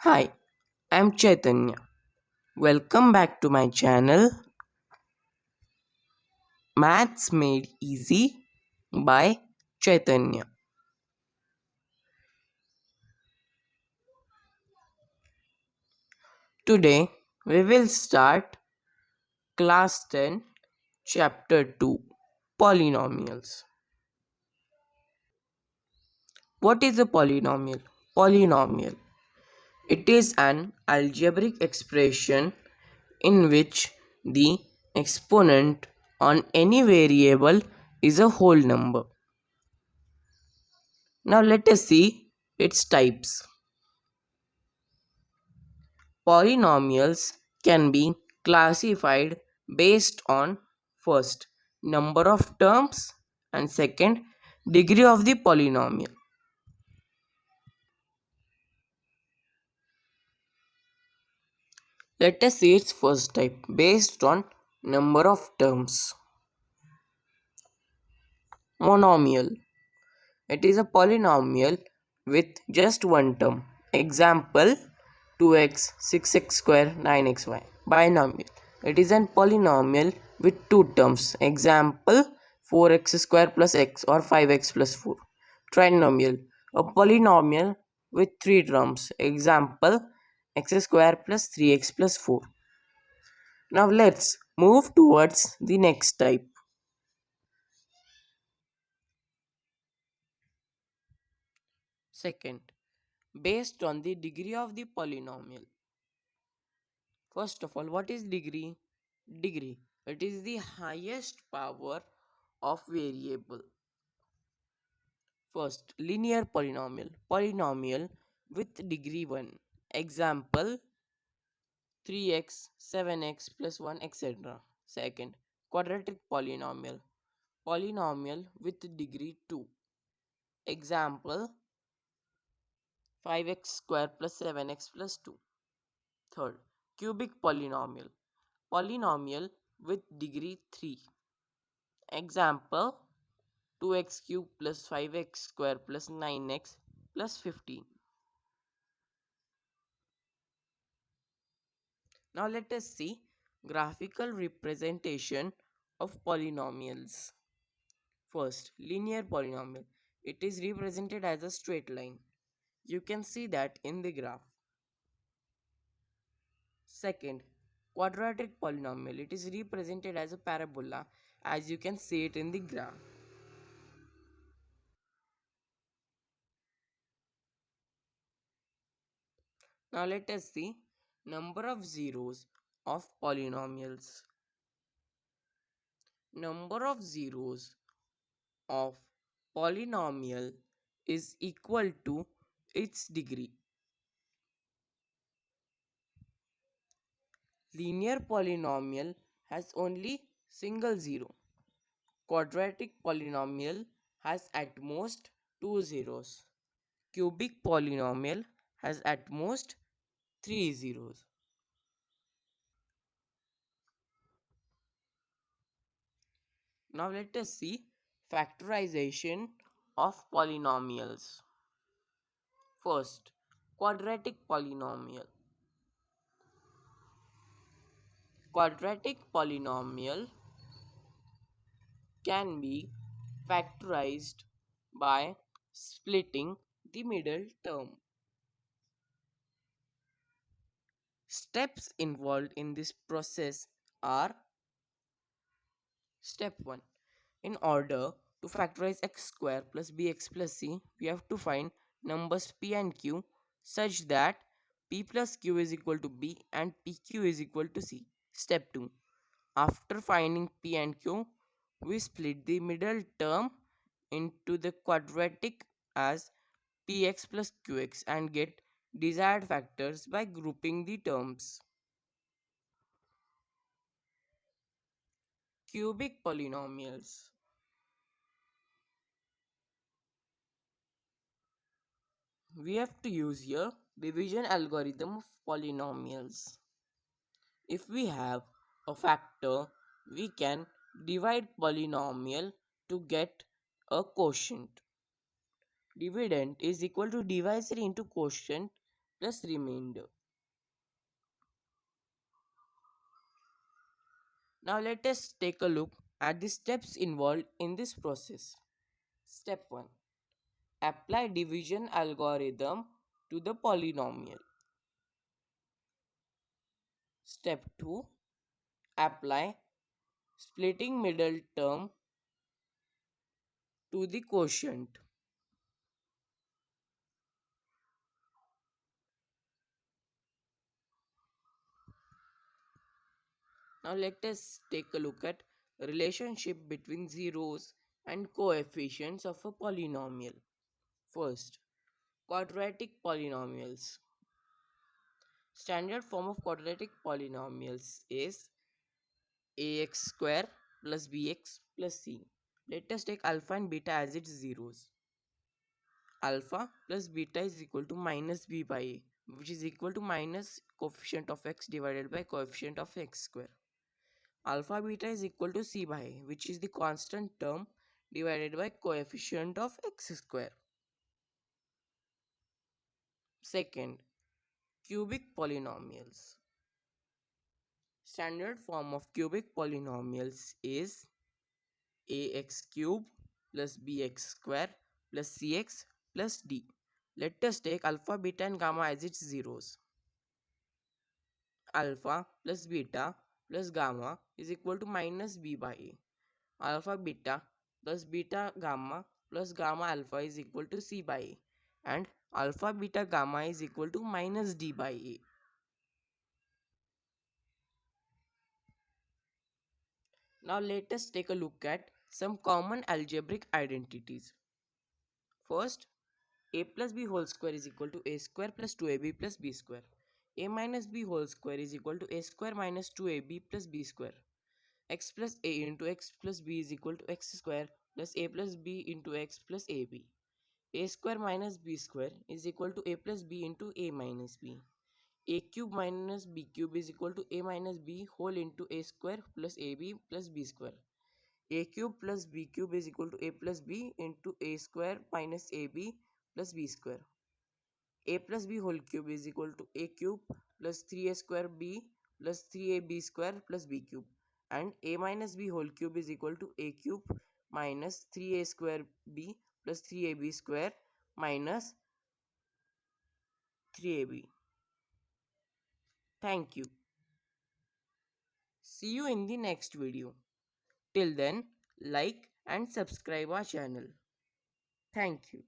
Hi, I'm Chaitanya. Welcome back to my channel Maths Made Easy by Chaitanya. Today we will start class 10 chapter 2 polynomials. What is a polynomial? Polynomial. It is an algebraic expression in which the exponent on any variable is a whole number. Now let us see its types. Polynomials can be classified based on first number of terms and second degree of the polynomial. Let us see its first type based on number of terms. Monomial. It is a polynomial with just one term. Example 2x, 6x square, 9xy. Binomial. It is a polynomial with two terms. Example 4x square plus x or 5x plus 4. Trinomial. A polynomial with three terms. Example x square plus 3x plus 4. Now let's move towards the next type. Second, based on the degree of the polynomial. First of all, what is degree? Degree. It is the highest power of variable. First, linear polynomial. Polynomial with degree 1. Example 3x, 7x plus 1, etc. Second, quadratic polynomial. Polynomial with degree 2. Example 5x square plus 7x plus 2. Third, cubic polynomial. Polynomial with degree 3. Example 2x cube plus 5x square plus 9x plus 15. Now let us see graphical representation of polynomials. First, linear polynomial. It is represented as a straight line. You can see that in the graph. Second, quadratic polynomial. It is represented as a parabola as you can see it in the graph. Now let us see number of zeros of polynomials. Number of zeros of polynomial is equal to its degree. Linear polynomial has only single zero. Quadratic polynomial has at most two zeros. Cubic polynomial has at most three zeros. Now let us see factorization of polynomials. First, quadratic polynomial. Quadratic polynomial can be factorized by splitting the middle term. Steps involved in this process are: Step 1. In order to factorize x square plus bx plus c, we have to find numbers p and q such that p plus q is equal to b and pq is equal to c. Step 2. After finding p and q, we split the middle term into the quadratic as px plus qx and get desired factors by grouping the terms. Cubic polynomials. We have to use here division algorithm of polynomials. If we have a factor, we can divide polynomial to get a quotient. Dividend is equal to divisor into quotient plus remainder. Now let us take a look at the steps involved in this process. Step 1. Apply division algorithm to the polynomial. Step 2. Apply splitting middle term to the quotient. Now let us take a look at relationship between zeros and coefficients of a polynomial. First, quadratic polynomials. Standard form of quadratic polynomials is ax square plus bx plus c. Let us take alpha and beta as its zeros. Alpha plus beta is equal to minus b by a, which is equal to minus coefficient of x divided by coefficient of x square. Alpha beta is equal to c by a, which is the constant term divided by coefficient of x square. Second, cubic polynomials. Standard form of cubic polynomials is ax cube plus bx square plus cx plus d. Let us take alpha, beta and gamma as its zeros. Alpha plus beta plus gamma is equal to minus b by a. Alpha beta plus beta gamma plus gamma alpha is equal to c by a. And alpha beta gamma is equal to minus d by a. Now let us take a look at some common algebraic identities. First, a plus b whole square is equal to a square plus 2ab plus b square. A minus b whole square is equal to a square minus 2ab plus b square. X plus a into x plus b is equal to x square plus a plus b into x plus ab. A square minus b square is equal to a plus b into a minus b. A cube minus b cube is equal to a minus b whole into a square plus ab plus b square. A cube plus b cube is equal to a plus b into a square minus ab plus b square. A plus b whole cube is equal to a cube plus 3a square b plus 3ab square plus b cube, and a minus b whole cube is equal to a cube minus 3a square b plus 3ab square minus 3ab. Thank you. See you in the next video. Till then, like and subscribe our channel. Thank you.